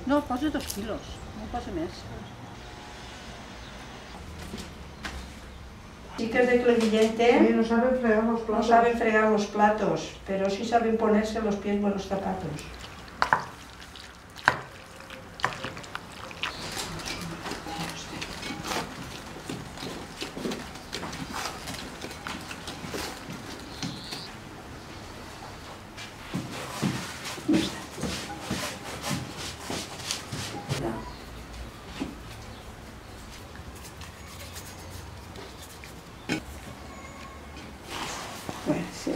No, posa 2 quilos, no posa més. Chicas de Clevillente no saben fregar los platos. no saben fregar los platos, pero sí saben ponerse los pies buenos zapatos. Sí.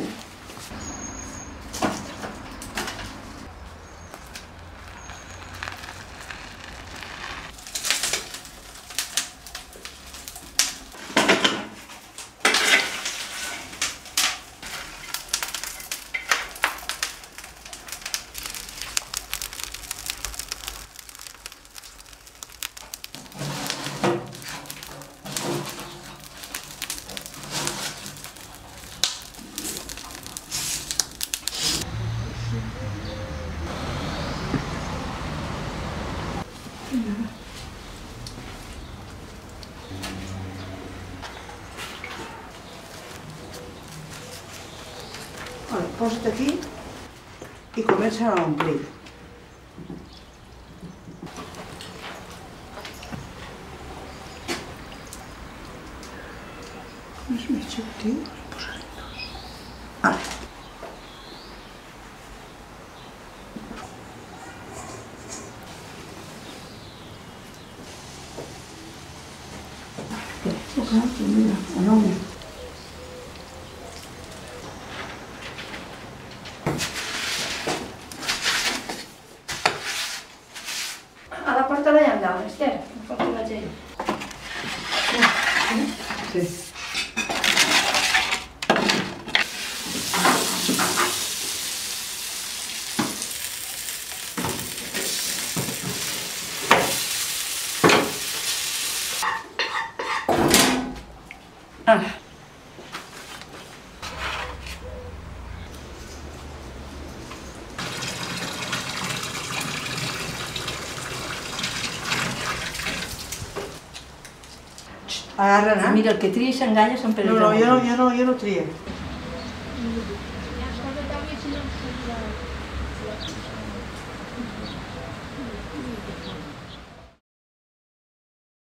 Vale, posa't aquí i comença a omplir. No és més subtil? Posaré dos. Vale. Mira, enorme. A la porta d'allà dalt, Esther, no fa que la gent. Sí. Ara. Agarra, Anna. Mira, el que tria i s'enganya són per No, jo no trie.